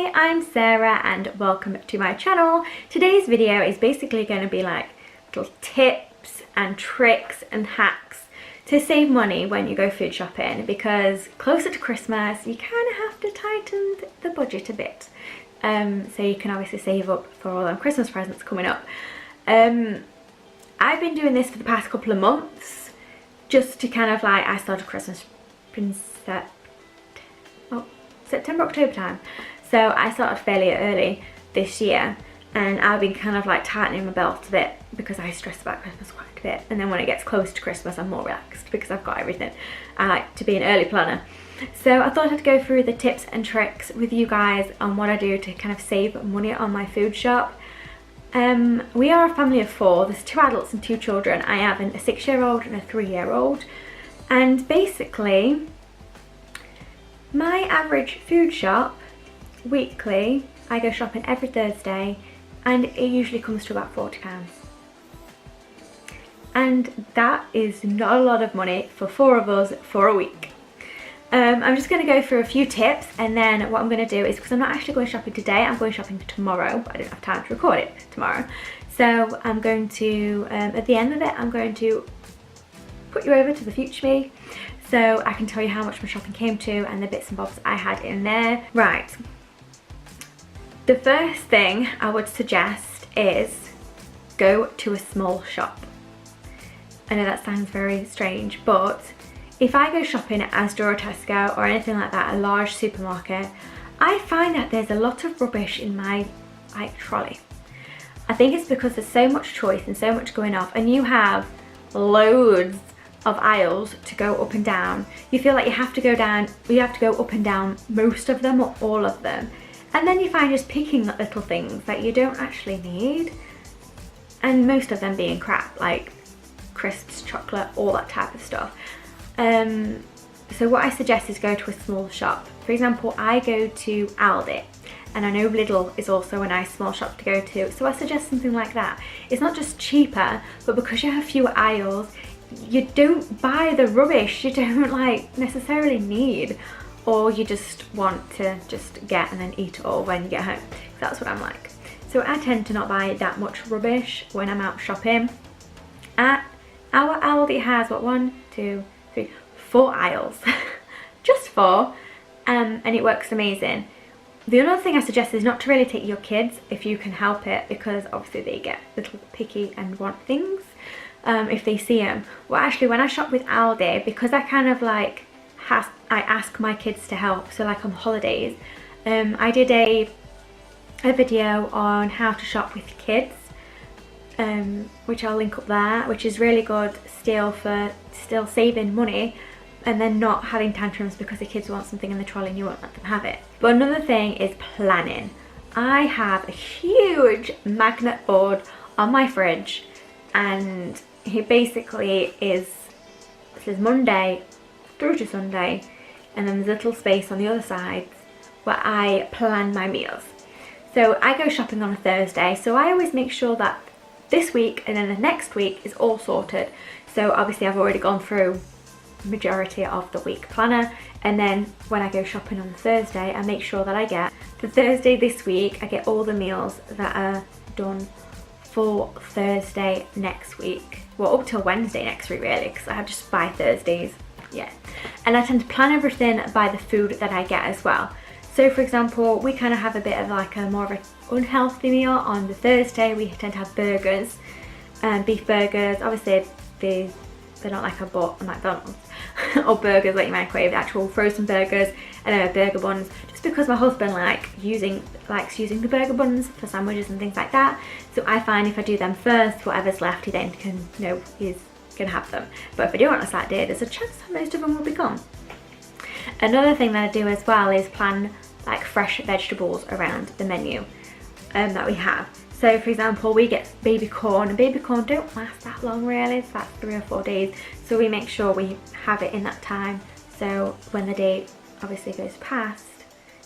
Hi, I'm Sarah and welcome to my channel. Today's video is basically going to be like little tips and tricks and hacks to save money when you go food shopping, because closer to Christmas you kind of have to tighten the budget a bit, so you can obviously save up for all them Christmas presents coming up. I've been doing this for the past couple of months just to kind of like, I started Christmas in September, October time. So I started fairly early this year and I've been kind of like tightening my belt a bit because I stress about Christmas quite a bit, and then when it gets close to Christmas I'm more relaxed because I've got everything. I like to be an early planner. So I thought I'd go through the tips and tricks with you guys on what I do to kind of save money on my food shop. We are a family of 4. There's 2 adults and 2 children. I have a 6-year-old and a 3-year-old, and basically my average food shop weekly, I go shopping every Thursday and it usually comes to about £40. And that is not a lot of money for 4 of us for a week. I'm just going to go through a few tips, and then what I'm going to do is, because I'm not actually going shopping today, I'm going shopping tomorrow, but I don't have time to record it tomorrow. So I'm going to, at the end of it, I'm going to put you over to the future me, so I can tell you how much my shopping came to and the bits and bobs I had in there. Right. The first thing I would suggest is go to a small shop. I know that sounds very strange, but if I go shopping at Asda or Tesco or anything like that, a large supermarket, I find that there's a lot of rubbish in my trolley. I think it's because there's so much choice and so much going off, and you have loads of aisles to go up and down. You feel like you have to go up and down most of them or all of them, and then you find just picking up little things that you don't actually need, and most of them being crap, like crisps, chocolate, all that type of stuff. So what I suggest is go to a small shop. For example, I go to Aldi, and I know Lidl is also a nice small shop to go to, so I suggest something like that. It's not just cheaper, but because you have fewer aisles, you don't buy the rubbish you don't like necessarily need, or you just want to just get and then eat it all when you get home. That's what I'm like. So I tend to not buy that much rubbish when I'm out shopping. Our Aldi has what, 1, 2, 3, 4 aisles. Just 4, and it works amazing. The other thing I suggest is not to really take your kids if you can help it, because obviously they get a little picky and want things if they see them. Well, actually, when I shop with Aldi, because I kind of like I ask my kids to help, so like on holidays, I did a video on how to shop with kids, which I'll link up there, which is really good still for saving money and then not having tantrums because the kids want something in the trolley and you won't let them have it. But another thing is planning. I have a huge magnet board on my fridge, and it basically says Monday through to Sunday, and then there's a little space on the other side where I plan my meals. So I go shopping on a Thursday, so I always make sure that this week and then the next week is all sorted. So obviously I've already gone through the majority of the week planner, and then when I go shopping on Thursday, I make sure that I get the Thursday this week, I get all the meals that are done for Thursday next week. Well, up till Wednesday next week really, because I just buy Thursdays. Yeah. And I tend to plan everything by the food that I get as well. So for example, we kind of have a bit of like a more of an unhealthy meal on the Thursday. We tend to have burgers, beef burgers. Obviously they're not like a bought on McDonald's or burgers like you microwave, actual frozen burgers, and burger buns, just because my husband likes using the burger buns for sandwiches and things like that. So I find if I do them first, whatever's left he then can, he's gonna have them. But if I do it on a Saturday, there's a chance that most of them will be gone. Another thing that I do as well is plan like fresh vegetables around the menu that we have. So for example, we get baby corn, and baby corn don't last that long really, it's about 3 or 4 days, so we make sure we have it in that time, so when the date obviously goes past,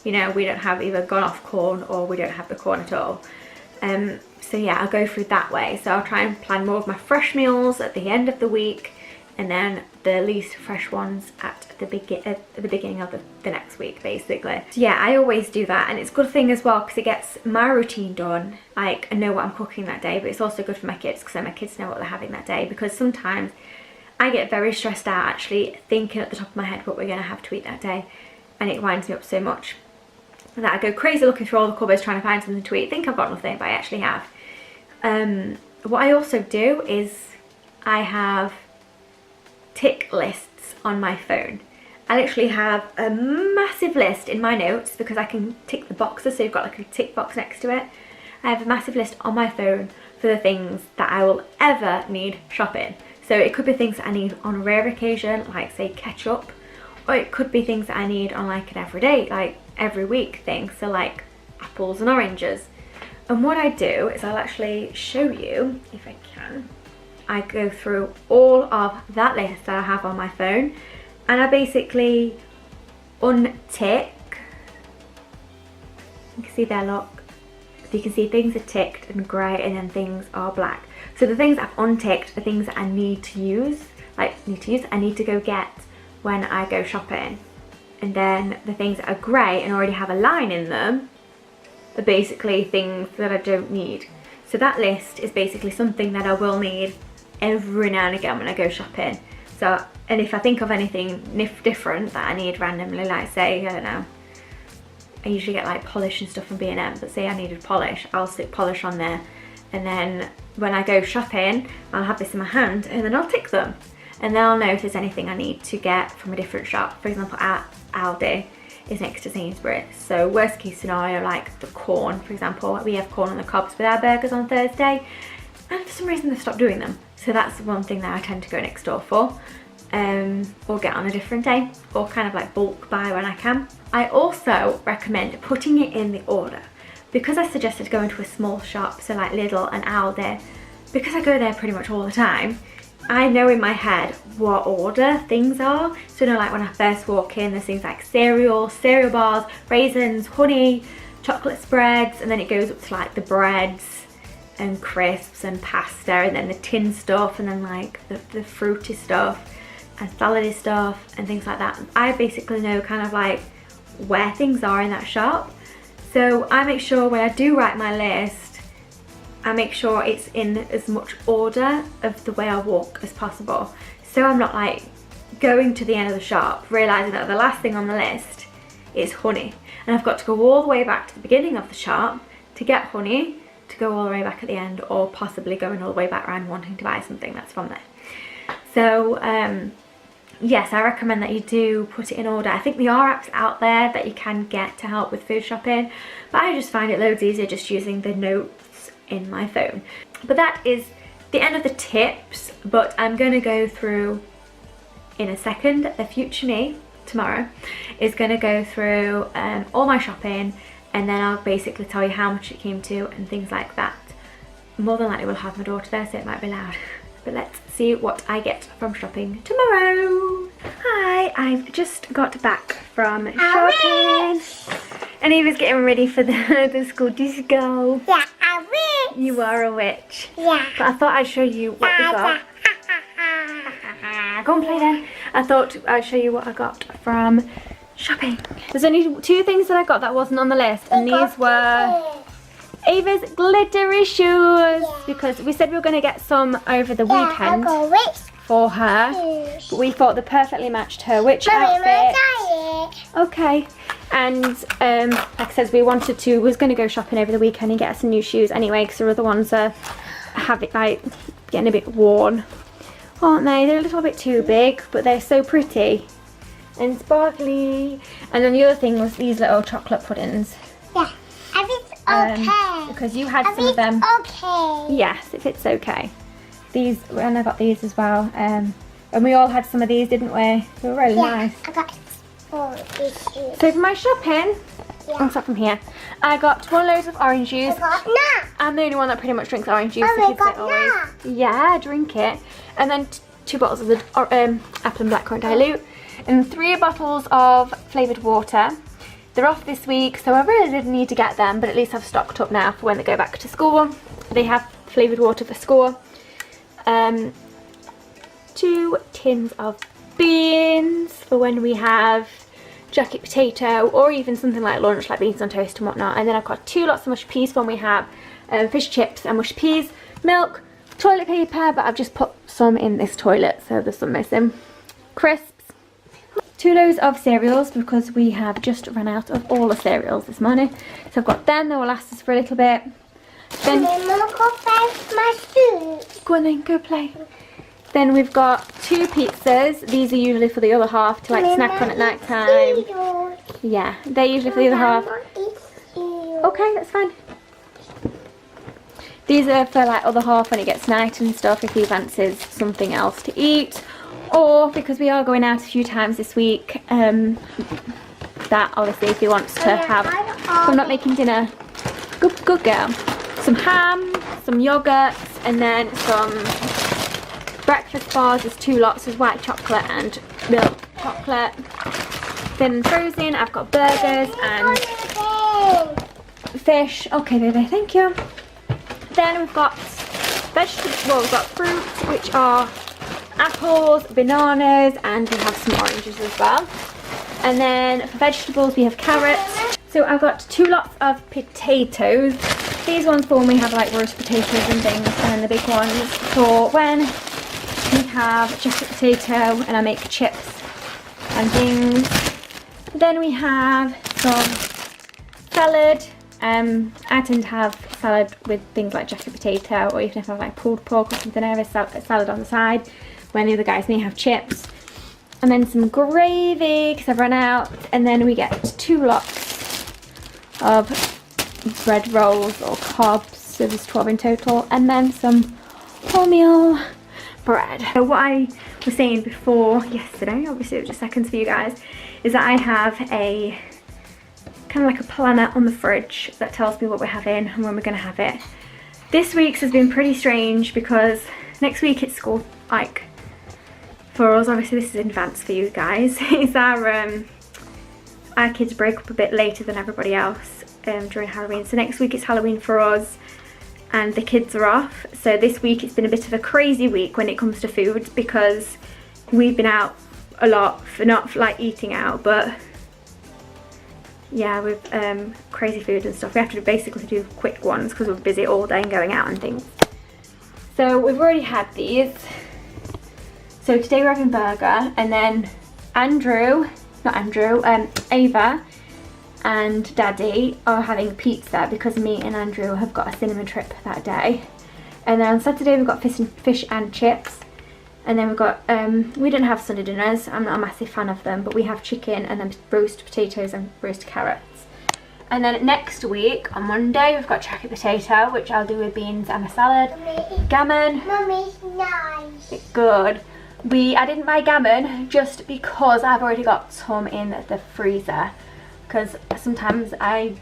we don't have either gone off corn or we don't have the corn at all. So yeah, I'll go through that way. So I'll try and plan more of my fresh meals at the end of the week, and then the least fresh ones at the beginning of the next week, basically. So yeah, I always do that, and it's a good thing as well because it gets my routine done. Like, I know what I'm cooking that day, but it's also good for my kids because then my kids know what they're having that day, because sometimes I get very stressed out actually thinking at the top of my head what we're going to have to eat that day, and it winds me up so much that I go crazy looking through all the cupboards trying to find something to eat. Think I've got nothing, but I actually have. What I also do is I have tick lists on my phone. I literally have a massive list in my notes because I can tick the boxes, so you've got like a tick box next to it. I have a massive list on my phone for the things that I will ever need shopping. So it could be things that I need on a rare occasion, like say ketchup, or it could be things that I need on like an everyday, like every week thing, so like apples and oranges. And what I do is I'll actually show you, if I can. I go through all of that list that I have on my phone, and I basically untick. You can see there, look. So you can see things are ticked and grey, and then things are black. So the things I've unticked are things that I need to use, I need to go get when I go shopping. And then the things that are grey and already have a line in them are basically things that I don't need. So that list is basically something that I will need every now and again when I go shopping. So, and if I think of anything different that I need randomly, like say, I don't know, I usually get like polish and stuff from B&M, but say I needed polish, I'll stick polish on there, and then when I go shopping I'll have this in my hand and then I'll tick them, and then I'll know if there's anything I need to get from a different shop. For example, at Aldi is next to Sainsbury's, so worst case scenario, like the corn, for example, we have corn on the cobs with our burgers on Thursday, and for some reason they've stopped doing them. So that's one thing that I tend to go next door for, or get on a different day, or kind of like bulk buy when I can. I also recommend putting it in the order, because I suggested going to a small shop, so like Lidl and Aldi, because I go there pretty much all the time. I know in my head what order things are. So you know, like when I first walk in, there's things like cereal bars, raisins, honey, chocolate spreads, and then it goes up to like the breads and crisps and pasta, and then the tin stuff, and then like the fruity stuff and salady stuff and things like that. I basically know kind of like where things are in that shop. So I make sure when I do write my list, I make sure it's in as much order of the way I walk as possible. So I'm not like going to the end of the shop, realising that the last thing on the list is honey, and I've got to go all the way back to the beginning of the shop to get honey, to go all the way back at the end, or possibly going all the way back around wanting to buy something that's from there. So yes, I recommend that you do put it in order. I think there are apps out there that you can get to help with food shopping, but I just find it loads easier just using the notes in my phone. But that is the end of the tips, but I'm going to go through in a second. The future me tomorrow is going to go through all my shopping, and then I'll basically tell you how much it came to and things like that. More than likely we'll have my daughter there, so it might be loud. But let's see what I get from shopping tomorrow. Hi, I've just got back from shopping. And Eva's getting ready for the school disco. Yeah, I'm a witch. You are a witch. Yeah. But I thought I'd show you what we got. Go and play then. I thought I'd show you what I got from shopping. There's only two things that I got that wasn't on the list, and these were Ava's glittery shoes, because we said we were going to get some over the weekend for her, but we thought they perfectly matched her witch outfit. Okay, and like I said, we was going to go shopping over the weekend and get us some new shoes anyway, because the other ones are getting a bit worn, aren't they? They're a little bit too big, but they're so pretty and sparkly. And then the other thing was these little chocolate puddings. Yeah, everything's okay. Because you had some of them. Okay. Yes, if it's okay. These, and I got these as well. And we all had some of these, didn't we? They were really nice. I got 4 issues. So for my shopping, I'll start from here. I got 1 load of orange juice. I'm the only one that pretty much drinks orange juice. Oh, the kids always. Yeah, drink it. And then 2 bottles of the apple and blackcurrant dilute, and 3 bottles of flavoured water. They're off this week, so I really didn't need to get them, but at least I've stocked up now for when they go back to school. They have flavoured water for school. 2 tins of beans for when we have jacket potato or even something like lunch, like beans on toast and whatnot. And then I've got 2 lots of mushed peas for when we have fish chips and mushed peas, milk, toilet paper, but I've just put some in this toilet, so there's some missing. Crisps, 2 loads of cereals because we have just run out of all the cereals this morning. So I've got them, they will last us for a little bit. Then Mama, go fetch my food. go on then, go play. Then we've got 2 pizzas. These are usually for the other half to like snack on at night time. Yeah, they're usually for the other half. Okay, that's fine. These are for like other half when it gets night and stuff, if he fancies something else to eat. Or because we are going out a few times this week, that obviously if he wants to have, if I'm not making dinner, good girl. Some ham, some yogurts, and then some breakfast bars. There's 2 lots, there's white chocolate and milk chocolate. Then frozen, I've got burgers and fish. Okay baby, thank you. Then we've got vegetables, well we've got fruits, which are apples, bananas, and we have some oranges as well. And then for vegetables we have carrots. So I've got 2 lots of potatoes. These ones for when we have like roast potatoes and things, and then the big ones for when we have jacket potato and I make chips and things. Then we have some salad. I tend to have salad with things like jacket potato, or even if I have like pulled pork or something, I have a salad on the side when the other guys may have chips. And then some gravy because I've run out. And then we get 2 lots of bread rolls or cobs, so there's 12 in total, and then some wholemeal bread. So what I was saying before yesterday, obviously it was just seconds for you guys, is that I have a kind of like a planner on the fridge that tells me what we're having and when we're going to have it. This week's has been pretty strange because next week it's school, like for us, obviously this is in advance for you guys. It's our kids break up a bit later than everybody else during Halloween. So next week it's Halloween for us and the kids are off. So this week it's been a bit of a crazy week when it comes to food because we've been out a lot, for not like eating out, but yeah, with crazy food and stuff. We have to basically do quick ones because we're busy all day and going out and things. So we've already had these. So today we're having burger, and then Ava and Daddy are having pizza because me and Andrew have got a cinema trip that day. And then on Saturday we've got fish and chips. And then we've got, we didn't have Sunday dinners, I'm not a massive fan of them, but we have chicken and then roast potatoes and roast carrots. And then next week, on Monday, we've got jacket potato, which I'll do with beans and a salad. Mommy. Gammon. Mommy's nice. Good. I didn't buy gammon just because I've already got some in the freezer. Because sometimes I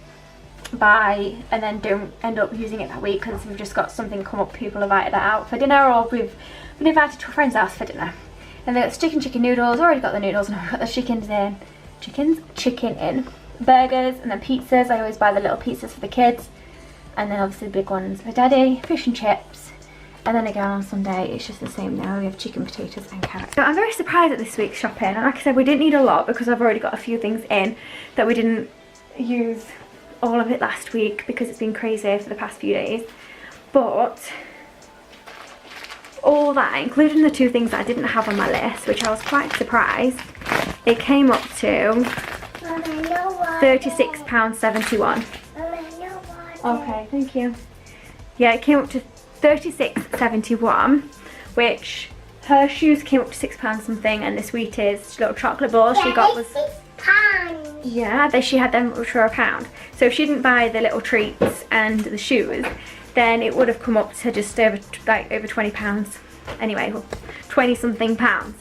buy and then don't end up using it that week because we've just got something come up, people invited out for dinner, or we've been invited to a friend's house for dinner. And then it's chicken noodles, already got the noodles, and I've got the chicken in. Burgers, and then pizzas. I always buy the little pizzas for the kids. And then obviously the big ones for Daddy, fish and chips. And then again on Sunday, it's just the same now. We have chicken, potatoes and carrots. So I'm very surprised at this week's shopping. And like I said, we didn't need a lot because I've already got a few things in that we didn't use all of it last week because it's been crazy for the past few days. But all that, including the 2 things that I didn't have on my list, which I was quite surprised, it came up to £36.71. Okay, thank you. Yeah, it came up to £36.71, which her shoes came up to £6 something, and the sweetest little chocolate ball she got was £6. Yeah, she had them for £1. So if she didn't buy the little treats and the shoes, then it would have come up to just over £20. Anyway, well, 20 something pounds.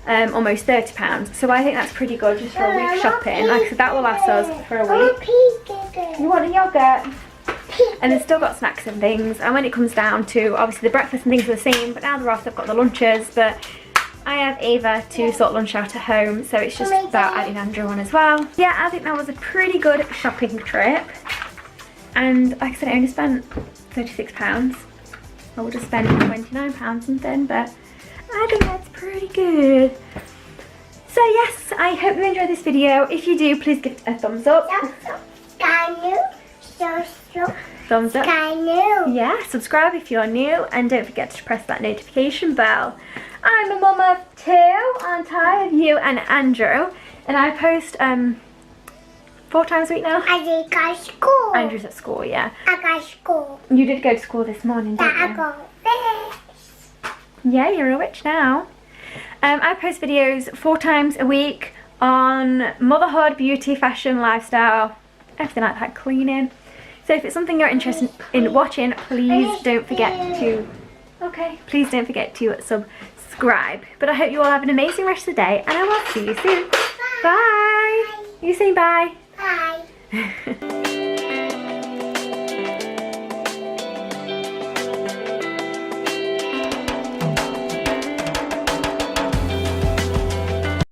Almost £30. So I think that's pretty good just for a week shopping. Like I said, that will last us for a week. You want a yogurt? And they've still got snacks and things. And when it comes down to, obviously the breakfast and things are the same, but now they're off, they've got the lunches. But I have Ava to sort lunch out at home, so it's just about adding Andrew on as well. Yeah, I think that was a pretty good shopping trip. And like I said, I only spent £36. I would have spent £29 something, but I think that's pretty good. So yes, I hope you enjoyed this video. If you do, please give it a thumbs up. Thumbs up. Yeah, subscribe if you're new, and don't forget to press that notification bell. I'm a mum of 2, aren't I, of you and Andrew, and I post 4 times a week now. I did go to school. Andrew's at school, yeah. I got school. You did go to school this morning, didn't I you? got this. Yeah, you're a witch now. I post videos 4 times a week on motherhood, beauty, fashion, lifestyle, everything like that, cleaning. So if it's something you're interested in watching, please don't forget to, please don't forget to subscribe. But I hope you all have an amazing rest of the day, and I will see you soon. Bye. You saying bye? Bye.